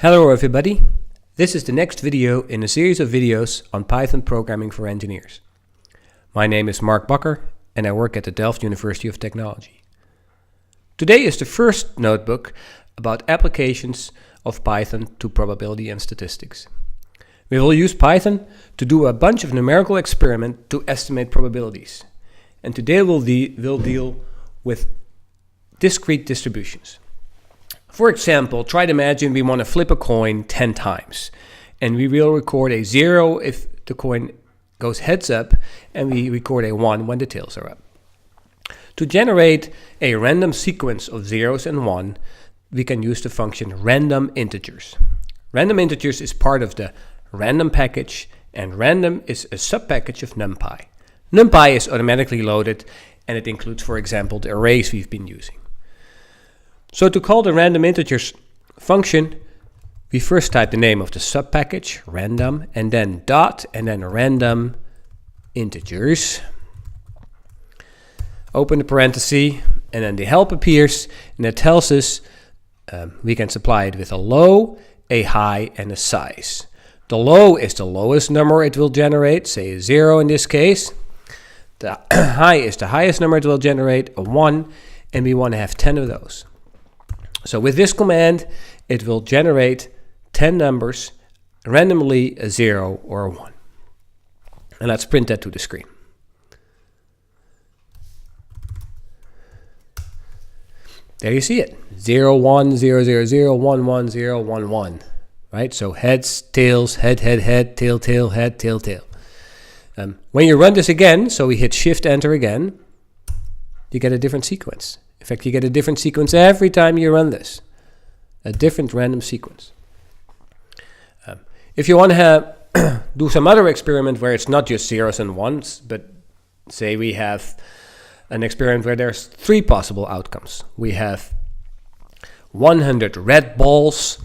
Hello everybody, this is the next video in a series of videos on Python programming for engineers. My name is Mark Bakker and I work at the Delft University of Technology. Today is the first notebook about applications of Python to probability and statistics. We will use Python to do a bunch of numerical experiments to estimate probabilities. And today we'll deal with discrete distributions. For example, try to imagine we want to flip a coin 10 times and we will record a 0 if the coin goes heads up and we record a 1 when the tails are up. To generate a random sequence of zeros and 1, we can use the function random integers. Random integers is part of the random package and random is a subpackage of NumPy. NumPy is automatically loaded and it includes, for example, the arrays we've been using. So to call the random integers function, we first type the name of the subpackage, random, and then dot, and then random integers. Open the parenthesis, and then the help appears, and it tells us we can supply it with a low, a high, and a size. The low is the lowest number it will generate, say a 0 in this case. The high is the highest number it will generate, a 1, and we want to have 10 of those. So with this command, it will generate 10 numbers, randomly a 0 or a 1. And let's print that to the screen. There you see it. 0, 1, 0, 0, 0, 1, 1, 0, 1, 1. Right? So heads, tails, head, head, head, tail, tail, head, tail, tail. When you run this again, so we hit Shift Enter again, you get a different sequence. In fact, you get a different sequence every time you run this. A different random sequence. If you want to do some other experiment where it's not just zeros and ones, but say we have an experiment where there's 3 possible outcomes. We have 100 red balls.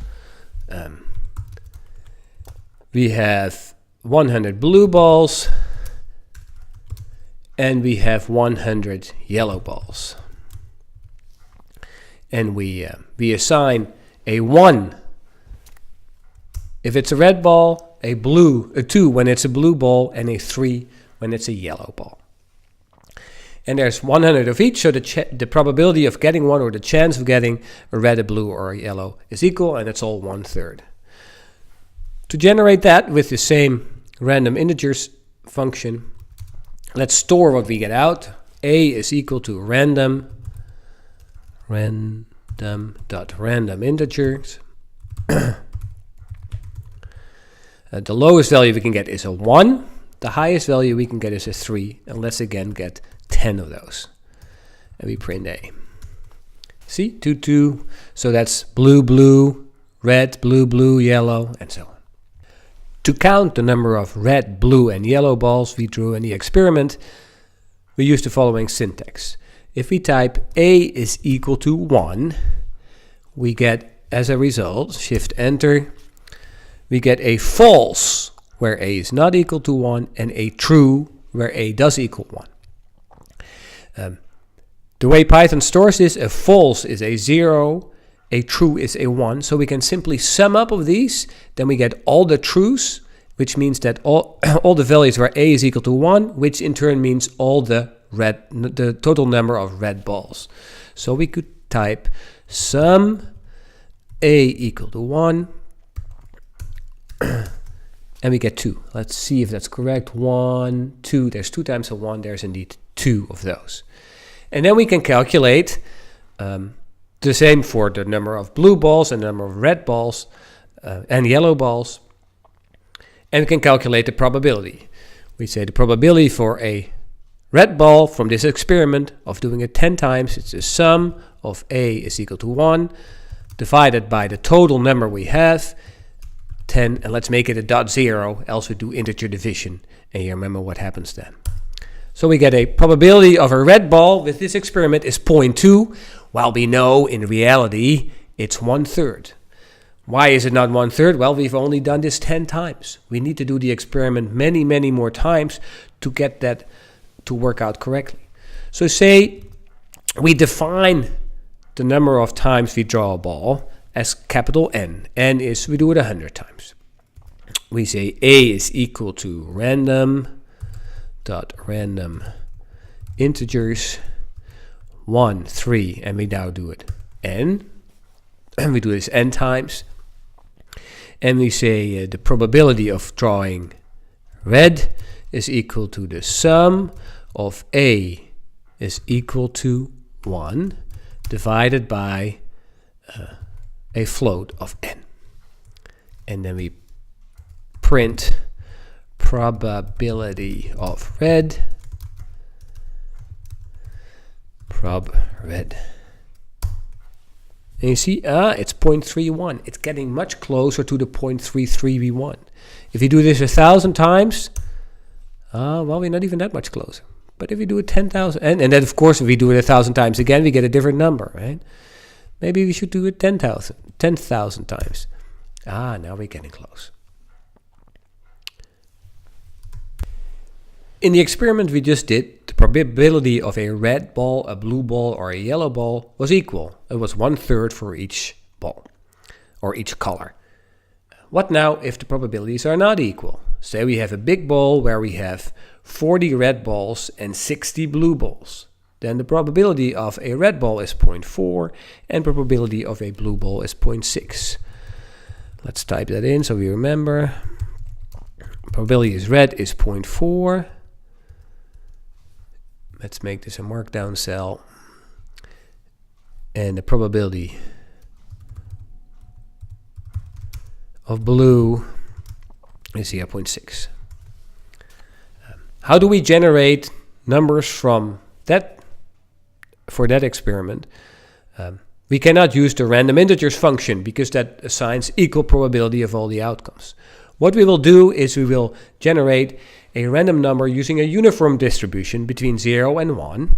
We have 100 blue balls. And we have 100 yellow balls. And we assign a 1 if it's a red ball, a 2 when it's a blue ball, and a 3 when it's a yellow ball. And there's 100 of each, so the probability of getting one or the chance of getting a red, a blue, or a yellow is equal, and it's all 1/3. To generate that with the same random integers function, let's store what we get out. A is equal to random integers. The lowest value we can get is a 1. The highest value we can get is a 3. And let's again get 10 of those. And we print A. See? 2, 2. So that's blue, blue, red, blue, blue, yellow, and so on. To count the number of red, blue, and yellow balls we drew in the experiment, we use the following syntax. If we type A is equal to 1, we get, as a result, Shift Enter, we get a false, where A is not equal to 1, and a true, where A does equal 1. The way Python stores this, a false is a 0, a true is a 1, so we can simply sum up of these, then we get all the trues, which means that all the values where A is equal to 1, which in turn means all the total number of red balls. So we could type sum A equal to 1 and we get 2. Let's see if that's correct. 1, 2. There's 2 times a 1. There's indeed 2 of those. And then we can calculate the same for the number of blue balls and the number of red balls and yellow balls. And we can calculate the probability. We say the probability for a red ball from this experiment of doing it 10 times, it's the sum of A is equal to 1 divided by the total number we have, 10, and let's make it a dot 0, else we do integer division, and you remember what happens then. So we get a probability of a red ball with this experiment is 0.2, while we know in reality it's 1/3. Why is it not 1/3? Well, we've only done this 10 times. We need to do the experiment many, many more times to get that to work out correctly. So say we define the number of times we draw a ball as capital N. N is, we do it 100 times. We say A is equal to random dot random integers 1, 3, and we now do it N. And we do this N times. And we say the probability of drawing red is equal to the sum of A is equal to 1 divided by a float of N. And then we print probability of red, prob red. And you see, it's 0.31. It's getting much closer to the 0.33 we want. If you do this 1,000 times, well, we're not even that much closer. But if we do it 10,000, and then of course if we do it 1,000 times again, we get a different number, right? Maybe we should do it 10,000 times. Now we're getting close. In the experiment we just did, the probability of a red ball, a blue ball, or a yellow ball was equal. It was 1/3 for each ball, or each color. What now if the probabilities are not equal? Say we have a big ball where we have 40 red balls and 60 blue balls. Then the probability of a red ball is 0.4 and probability of a blue ball is 0.6. Let's type that in so we remember. Probability is red is 0.4. Let's make this a markdown cell. And the probability of blue is here 0.6. How do we generate numbers from that for that experiment? We cannot use the random integers function because that assigns equal probability of all the outcomes. What we will do is we will generate a random number using a uniform distribution between 0 and 1.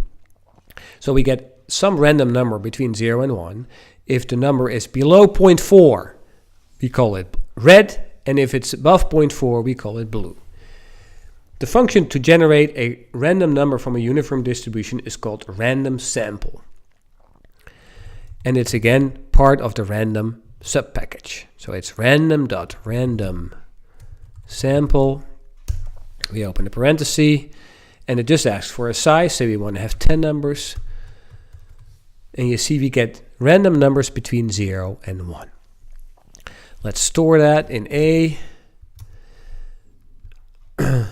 So we get some random number between 0 and 1. If the number is below 0.4, we call it red, and if it's above 0.4, we call it blue. The function to generate a random number from a uniform distribution is called random sample. And it's again part of the random subpackage. So it's random.random sample. We open a parenthesis, and it just asks for a size. Say we want to have 10 numbers. And you see we get random numbers between 0 and 1. Let's store that in A.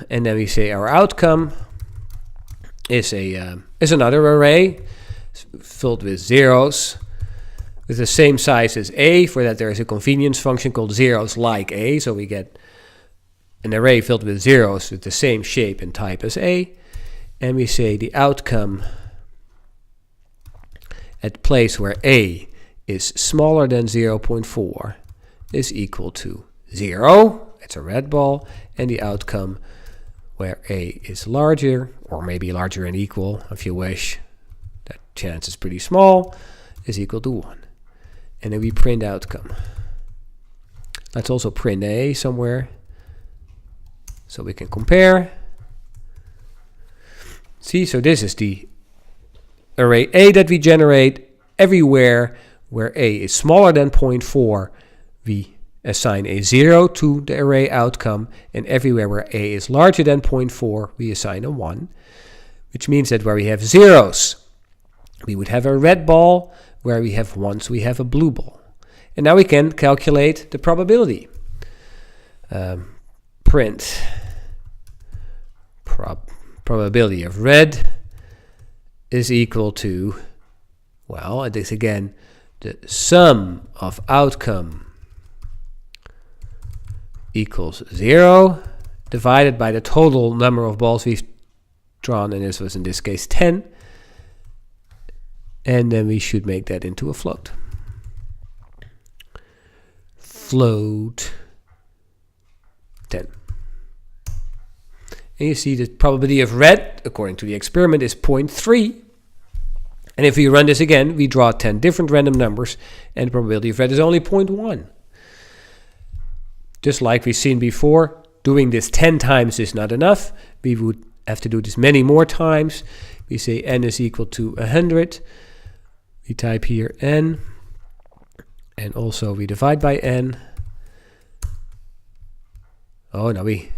And then we say our outcome is another array filled with zeros with the same size as A. For that there is a convenience function called zeros like A. So we get an array filled with zeros with the same shape and type as A. And we say the outcome at place where A is smaller than 0.4 is equal to 0. It's a red ball. And the outcome where A is larger, or maybe larger and equal if you wish, that chance is pretty small, is equal to 1. And then we print outcome. Let's also print A somewhere so we can compare. See, so this is the array A that we generate. Everywhere where A is smaller than 0.4, we assign a 0 to the array outcome, and everywhere where A is larger than 0.4, we assign a 1, which means that where we have zeros, we would have a red ball. Where we have ones, we have a blue ball. And now we can calculate the probability. Print probability of red is equal to, well, it is again the sum of outcome equals 0 divided by the total number of balls we've drawn, and this was in this case 10. And then we should make that into a float. Float 10. And you see the probability of red, according to the experiment, is 0.3. And if we run this again, we draw 10 different random numbers, and the probability of red is only 0.1. Just like we've seen before, doing this 10 times is not enough. We would have to do this many more times. We say n is equal to 100. We type here n, And also we divide by n. Oh, now we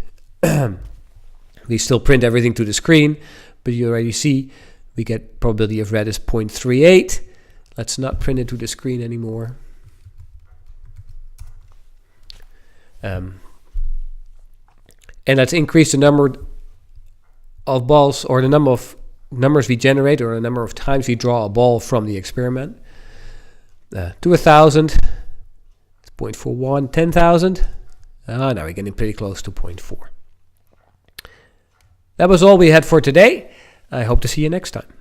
we still print everything to the screen, but you already see we get probability of red is 0.38. Let's not print it to the screen anymore. And let's increase the number of balls, or the number of numbers we generate, or the number of times we draw a ball from the experiment. To 1,000, it's 0.41, 10,000. Now we're getting pretty close to 0.4. That was all we had for today. I hope to see you next time.